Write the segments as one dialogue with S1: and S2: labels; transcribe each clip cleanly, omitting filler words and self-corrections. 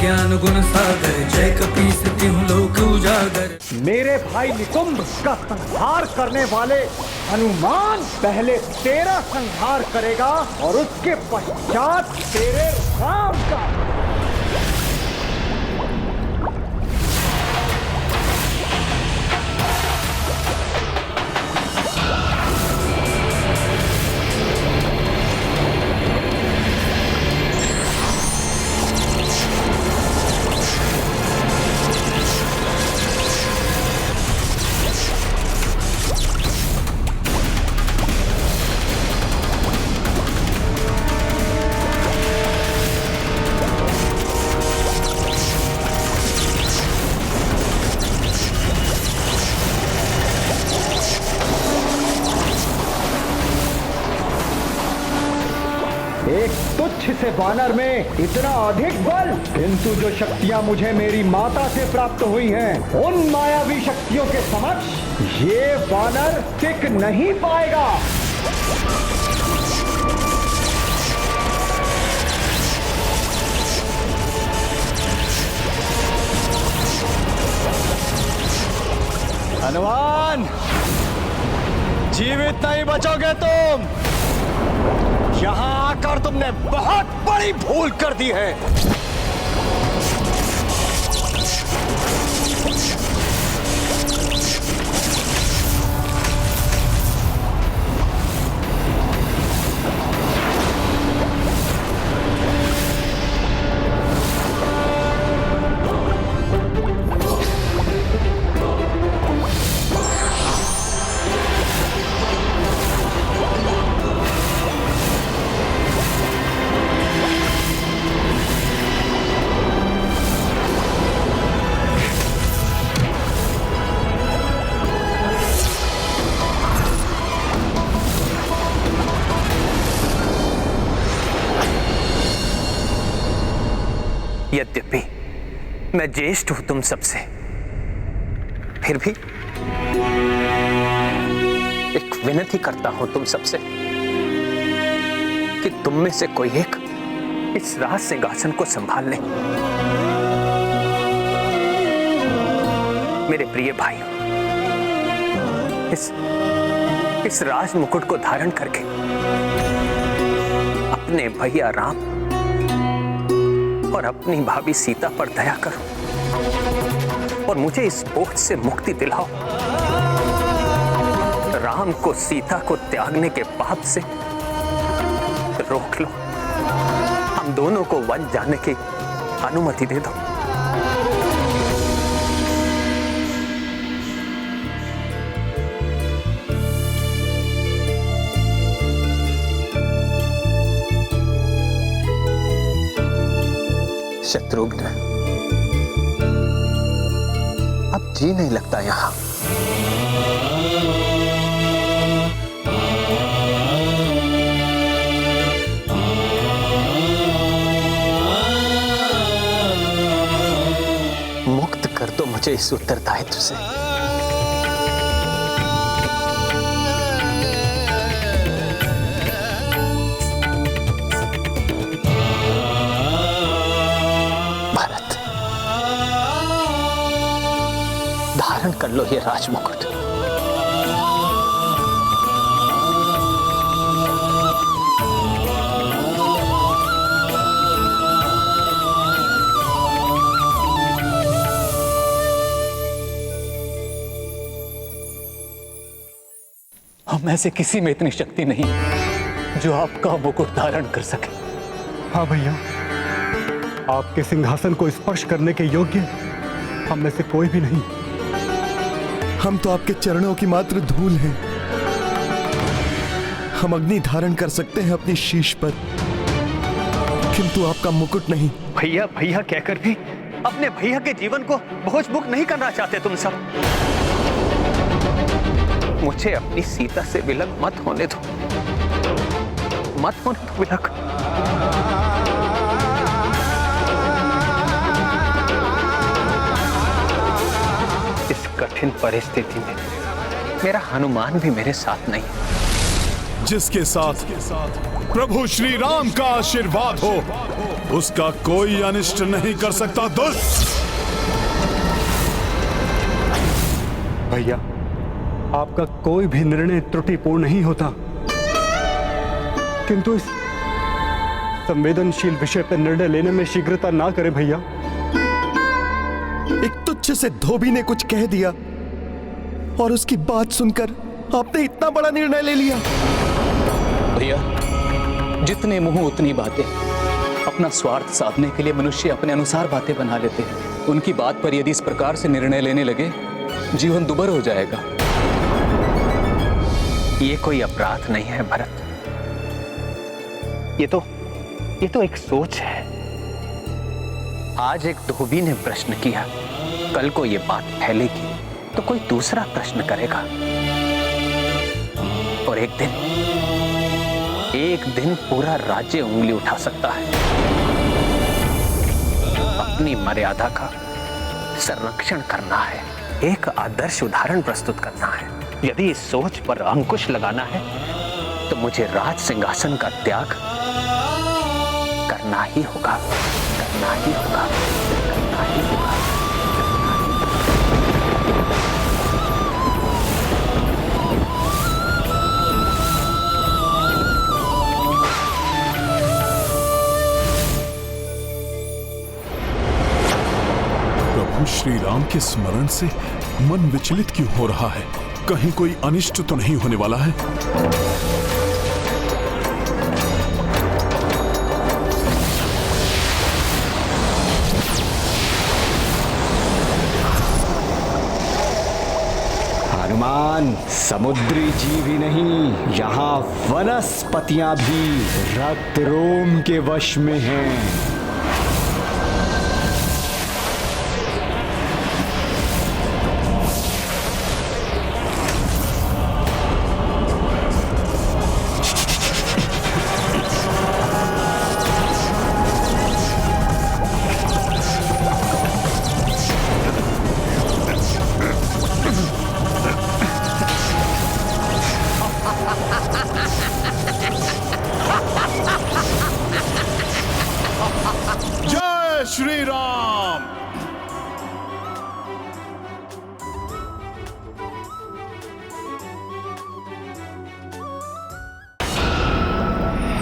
S1: ज्ञान गुण सागर, जय कपीस तिहुँ लोक उजागर।
S2: मेरे भाई निकुंभ का संहार करने वाले हनुमान पहले तेरा संहार करेगा और उसके पश्चात तेरे राम का। एक तुच्छ से वानर में इतना अधिक बल, किंतु जो शक्तियां मुझे मेरी माता से प्राप्त हुई हैं, उन मायावी शक्तियों के समक्ष ये वानर टिक नहीं पाएगा।
S3: हनुमान, जीवित नहीं बचोगे तुम। यहां आकर तुमने बहुत बड़ी भूल कर दी है।
S4: यद्यपि मैं ज्येष्ठ हूं तुम सबसे, फिर भी एक विनती करता हूं तुम सबसे कि तुम में से कोई एक इस राज सिंहासन को संभाल ले। मेरे प्रिय भाइयों, इस राज मुकुट को धारण करके अपने भैया राम और अपनी भाभी सीता पर दया करो और मुझे इस बोझ से मुक्ति दिलाओ। राम को सीता को त्यागने के पाप से रोक लो। हम दोनों को वन जाने की अनुमति दे दो। शत्रुघ्न, अब जी नहीं लगता यहां। मुक्त कर दो मुझे इस उत्तरदायित्व से। धारण कर लो ये राजमुकुट।
S5: हम ऐसे किसी में इतनी शक्ति नहीं जो आपका मुकुट धारण कर सके।
S2: हाँ भैया, आपके सिंहासन को स्पर्श करने के योग्य हम में से कोई भी नहीं।
S6: हम तो आपके चरणों की मात्र धूल हैं। हम अग्नि धारण कर सकते हैं अपनी शीश पर, किंतु आपका मुकुट नहीं।
S4: भैया भैया कहकर भी अपने भैया के जीवन को बोझ मुक्त नहीं करना चाहते तुम सब। मुझे अपनी सीता से विलग मत होने दो, मत होने दो विलग। इस कठिन परिस्थिति में मेरा हनुमान भी मेरे साथ नहीं।
S6: जिसके साथ प्रभु श्री राम का आशीर्वाद हो
S7: उसका कोई अनिष्ट नहीं कर सकता। दुष्ट!
S8: भैया, आपका कोई भी निर्णय त्रुटिपूर्ण नहीं होता, किंतु इस संवेदनशील विषय पर निर्णय लेने में शीघ्रता ना करें भैया।
S6: एक तुच्छ से धोबी ने कुछ कह दिया और उसकी बात सुनकर आपने इतना बड़ा निर्णय ले लिया।
S5: भैया, जितने मुंह उतनी बातें। अपना स्वार्थ साधने के लिए मनुष्य अपने अनुसार बातें बना लेते हैं। उनकी बात पर यदि इस प्रकार से निर्णय लेने लगे, जीवन दुभर हो जाएगा।
S4: ये कोई अपराध नहीं है भरत, ये तो एक सोच है। आज एक धोबी ने प्रश्न किया, कल को ये बात फैलेगी तो कोई दूसरा प्रश्न करेगा, और एक दिन पूरा राज्य उंगली उठा सकता है। अपनी मर्यादा का संरक्षण करना है, एक आदर्श उदाहरण प्रस्तुत करना है। यदि इस सोच पर अंकुश लगाना है तो मुझे राज सिंहासन का त्याग करना ही होगा, करना ही होगा, करना ही होगा।
S7: प्रभु श्री राम के स्मरण से मन विचलित क्यों हो रहा है? कहीं कोई अनिष्ट तो नहीं होने वाला है?
S2: हनुमान, समुद्री जीव ही नहीं, यहाँ वनस्पतियां भी रक्त रोम के वश में हैं।
S7: जय श्री राम।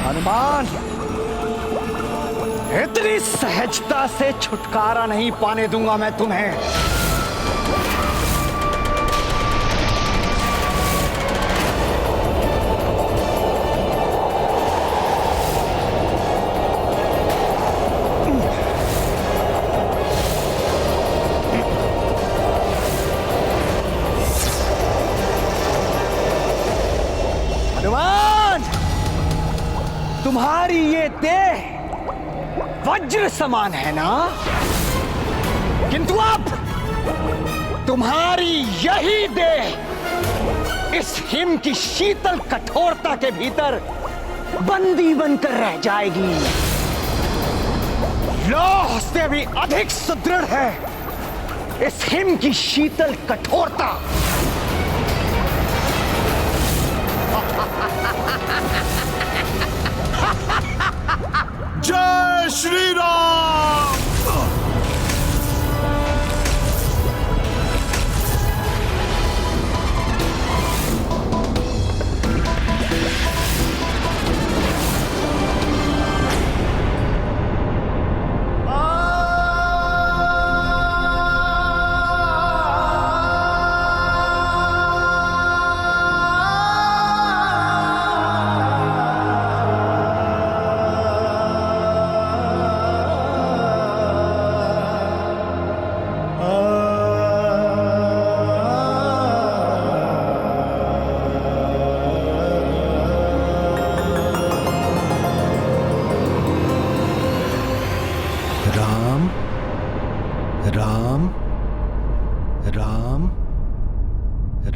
S2: हनुमान, इतनी सहजता से छुटकारा नहीं पाने दूंगा मैं तुम्हें। हनुमान, तुम्हारी ये देह वज्र समान है ना, किंतु अब तुम्हारी यही देह इस हिम की शीतल कठोरता के भीतर बंदी बनकर रह जाएगी। लौह से भी अधिक सुदृढ़ है इस हिम की शीतल कठोरता।
S7: जय श्री राम।
S6: राम राम राम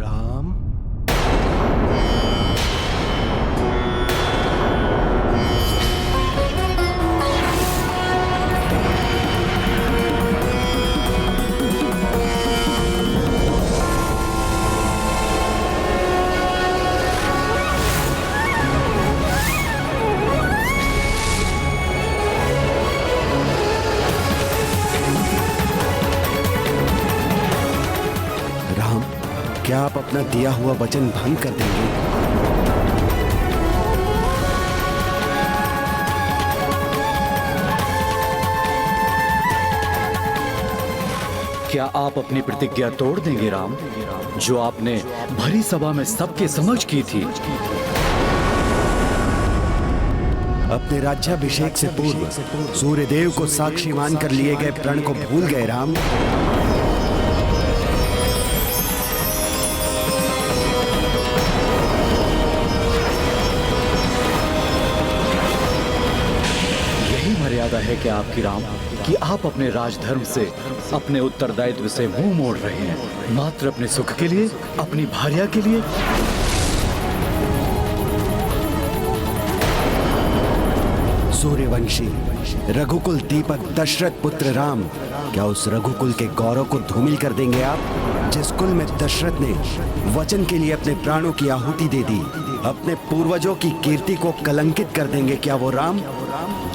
S6: राम। क्या आप अपना दिया हुआ वचन भंग कर देंगे?
S9: क्या आप अपनी प्रतिज्ञा तोड़ देंगे राम, जो आपने भरी सभा में सबके समक्ष की थी?
S6: अपने राज्याभिषेक से पूर्व सूर्यदेव को साक्षी मानकर लिए गए प्रण को भूल गए राम?
S9: यही मर्यादा है कि आपकी राम, कि आप अपने राजधर्म से, अपने उत्तरदायित्व से मुंह मोड़ रहे हैं, मात्र अपने सुख के लिए, अपनी भार्या के लिए।
S6: सूर्यवंशी रघुकुल दीपक दशरथ पुत्र राम, क्या उस रघुकुल के गौरव को धूमिल कर देंगे आप, जिस कुल में दशरथ ने वचन के लिए अपने प्राणों की आहुति दे दी? अपने पूर्वजों की कीर्ति को कलंकित कर देंगे क्या वो राम,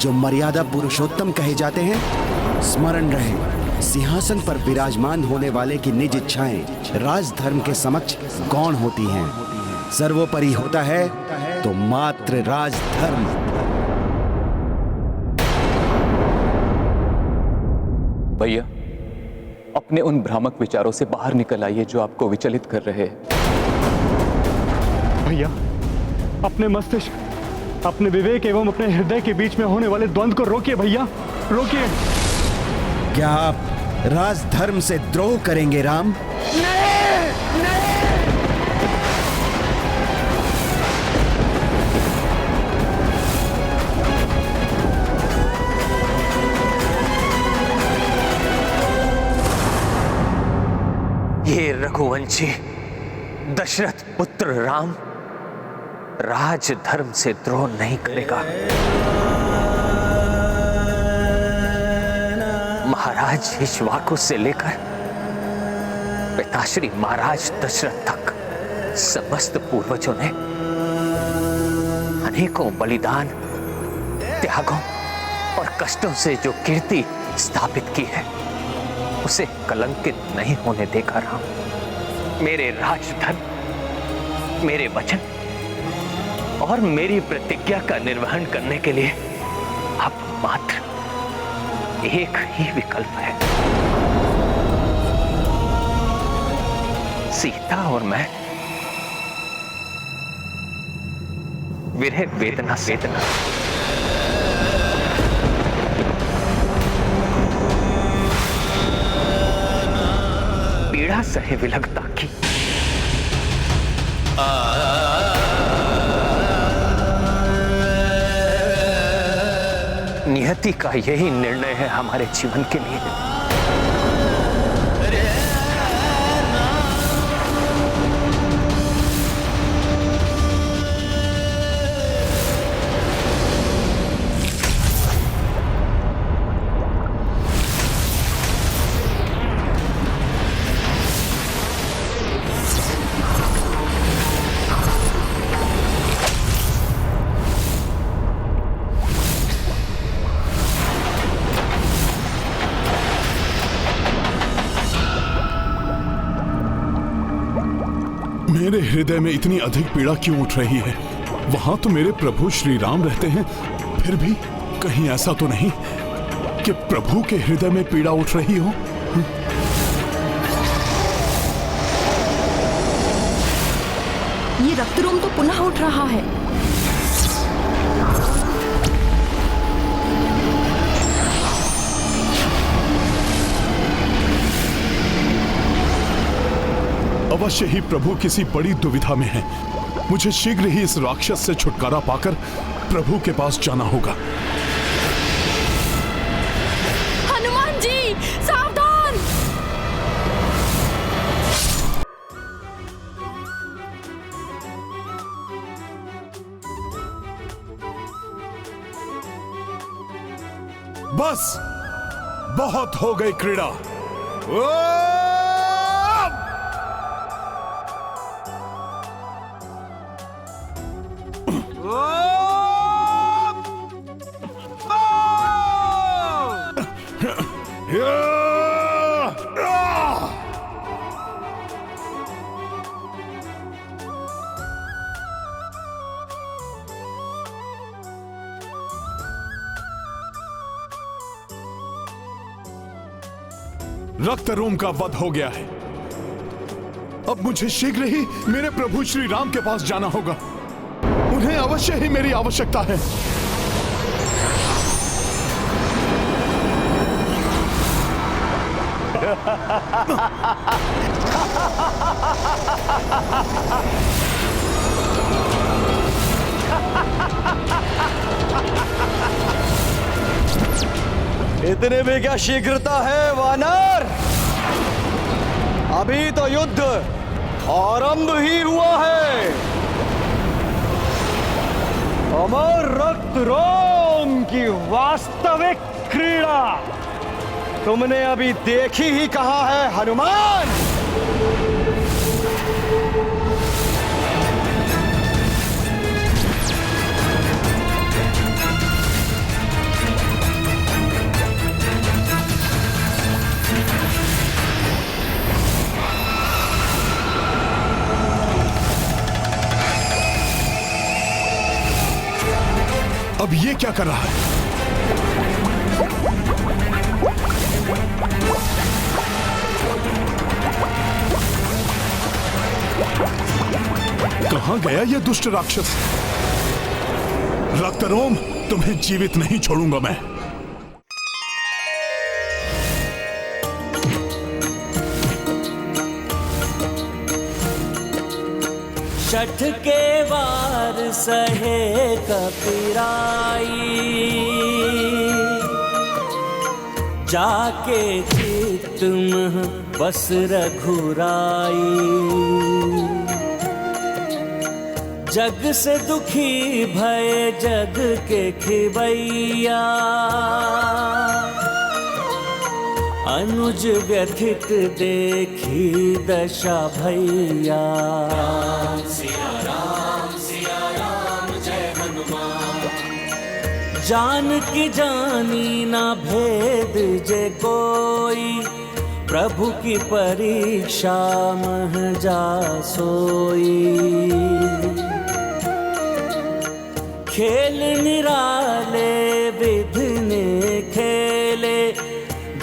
S6: जो मर्यादा पुरुषोत्तम कहे जाते हैं? स्मरण रहे, सिंहासन पर विराजमान होने वाले की निज इच्छाएं राजधर्म के समक्ष गौण होती हैं। सर्वोपरि होता है तो मात्र राजधर्म।
S5: भैया, अपने उन भ्रामक विचारों से बाहर निकल आइए जो आपको विचलित कर रहे हैं।
S8: भैया, अपने मस्तिष्क, अपने विवेक एवं अपने हृदय के बीच में होने वाले द्वंद्व को रोकिए भैया, रोकिए।
S6: क्या आप राजधर्म से द्रोह करेंगे राम?
S4: ये रघुवंशी दशरथ पुत्र राम राजधर्म से द्रोह नहीं करेगा। महाराज इक्ष्वाकु से लेकर पिताश्री महाराज दशरथ तक समस्त पूर्वजों ने अनेकों बलिदान, त्यागों और कष्टों से जो कीर्ति स्थापित की है, उसे कलंकित नहीं होने देगा राम। मेरे राजधर्म, मेरे वचन और मेरी प्रतिज्ञा का निर्वहन करने के लिए अब मात्र एक ही विकल्प है। सीता और मैं विरह वेदना पीड़ा सहे विलगता की नियति का यही निर्णय है हमारे जीवन के लिए।
S7: मेरे हृदय में इतनी अधिक पीड़ा क्यों उठ रही है? वहां तो मेरे प्रभु श्री राम रहते हैं, फिर भी कहीं ऐसा तो नहीं कि प्रभु के हृदय में पीड़ा उठ रही हो?
S10: ये रक्तरोम तो पुनः उठ रहा है।
S7: अवश्य ही प्रभु किसी बड़ी दुविधा में है। मुझे शीघ्र ही इस राक्षस से छुटकारा पाकर प्रभु के पास जाना होगा।
S10: हनुमान जी, सावधान!
S7: बस, बहुत हो गई क्रीड़ा। रक्तरोम का वध हो गया है। अब मुझे शीघ्र ही मेरे प्रभु श्री राम के पास जाना होगा। उन्हें अवश्य ही मेरी आवश्यकता है।
S3: इतने में क्या शीघ्रता है वानर? अभी तो युद्ध आरंभ ही हुआ है। अमर रक्तरोम की वास्तविक क्रीड़ा तुमने अभी देखी ही कहा है हनुमान।
S7: अब ये क्या कर रहा है? कहां गया ये दुष्ट राक्षस? रक्तरोम, तुम्हें जीवित नहीं छोड़ूंगा मैं।
S11: छठ के वार सहे कपिराई, जाके चित मह बस रघुराई। जग से दुखी भय जग के खिवैया, अनुज व्यथित देखी दशा भैया। सिया राम जय हनुमान। जानकी जानी ना भेद जे कोई, प्रभु की परीक्षा मह जासोई। खेल निराले विधिने खेले,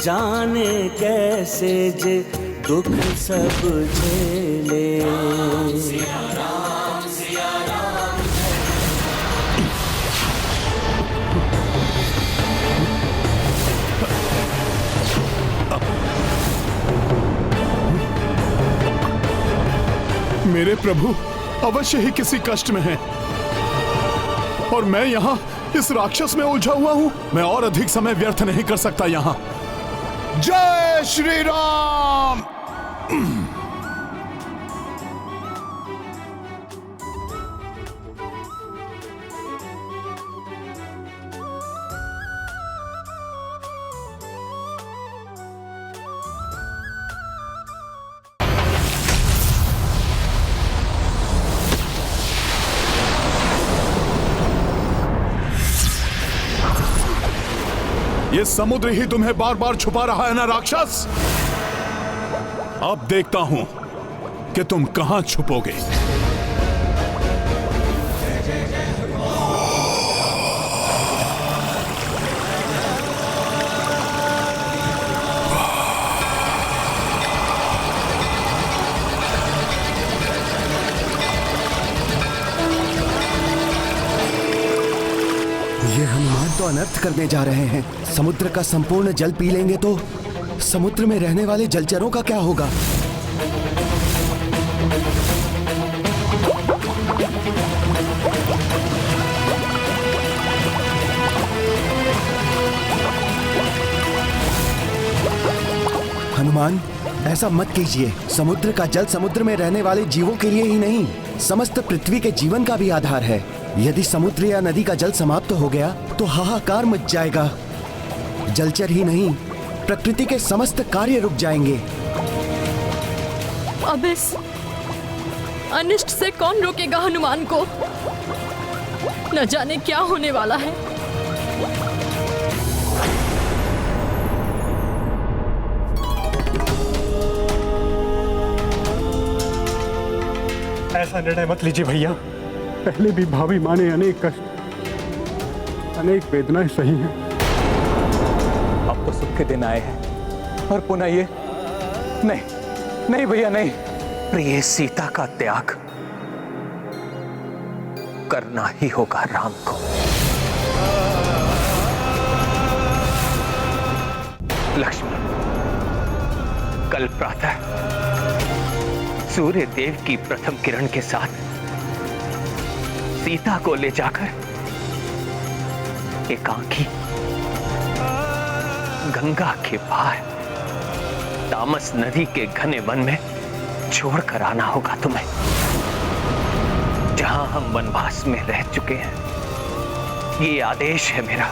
S11: जाने कैसे जे दुख सब झेले। सिया राम
S7: मेरे प्रभु अवश्य ही किसी कष्ट में हैं, और मैं यहाँ इस राक्षस में उलझा हुआ हूँ। मैं और अधिक समय व्यर्थ नहीं कर सकता यहाँ। जय श्री राम। ये समुद्र ही तुम्हें बार बार छुपा रहा है ना राक्षस? अब देखता हूं कि तुम कहां छुपोगे।
S6: ये हनुमान तो अनर्थ करने जा रहे हैं। समुद्र का संपूर्ण जल पी लेंगे तो समुद्र में रहने वाले जलचरों का क्या होगा? हनुमान, ऐसा मत कीजिए। समुद्र का जल समुद्र में रहने वाले जीवों के लिए ही नहीं, समस्त पृथ्वी के जीवन का भी आधार है। यदि समुद्र या नदी का जल समाप्त हो गया तो हाहाकार मच जाएगा। जलचर ही नहीं, प्रकृति के समस्त कार्य रुक जाएंगे।
S10: अब इस अनिष्ट से कौन रोकेगा हनुमान को? न जाने क्या होने वाला है।
S8: ऐसा निर्णय मत लीजिए भैया। पहले भी भाभी माँ ने अनेक कष्ट, अनेक वेदनाएं सही हैं।
S5: अब तो सुख के दिन आए हैं। और पुनः ये नहीं, नहीं भैया नहीं।
S4: प्रिय सीता का त्याग करना ही होगा राम को। लक्ष्मण, कल प्रातः सूर्य देव की प्रथम किरण के साथ सीता को ले जाकर एकांकी गंगा के पार तामस नदी के घने वन में छोड़कर आना होगा तुम्हें, जहां हम वनवास में रह चुके हैं। ये आदेश है मेरा।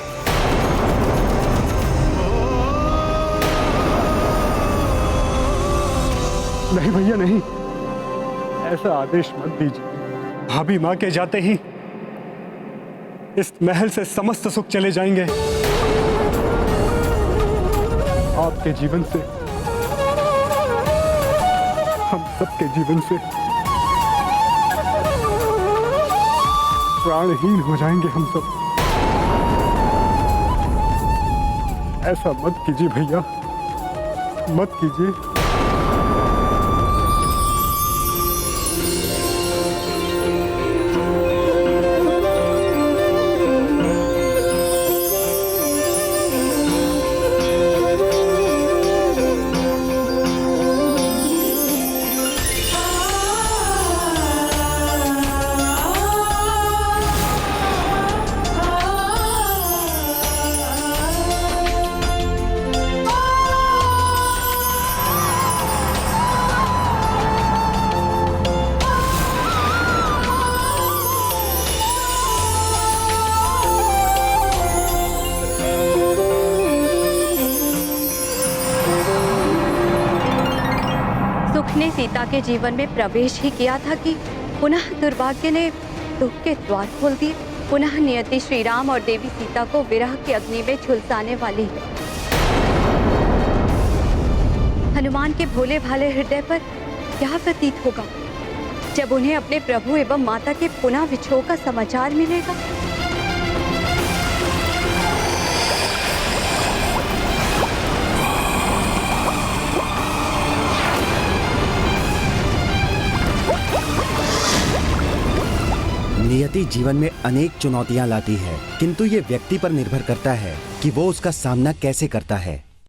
S8: नहीं भैया नहीं, ऐसा आदेश मत दीजिए। भाभी मां के जाते ही इस महल से समस्त सुख चले जाएंगे। आपके जीवन से, हम सबके जीवन से प्राणहीन हो जाएंगे हम सब। ऐसा मत कीजिए भैया, मत कीजिए।
S12: ने सीता के जीवन में प्रवेश ही किया था कि पुनः दुर्भाग्य ने दुख के द्वार खोल दिए। पुनः नियति श्री राम और देवी सीता को विरह की अग्नि में झुलसाने वाली है। हनुमान के भोले भाले हृदय पर क्या व्यतीत होगा जब उन्हें अपने प्रभु एवं माता के पुनः विछोह का समाचार मिलेगा।
S6: नियति जीवन में अनेक चुनौतियां लाती है, किंतु ये व्यक्ति पर निर्भर करता है कि वो उसका सामना कैसे करता है।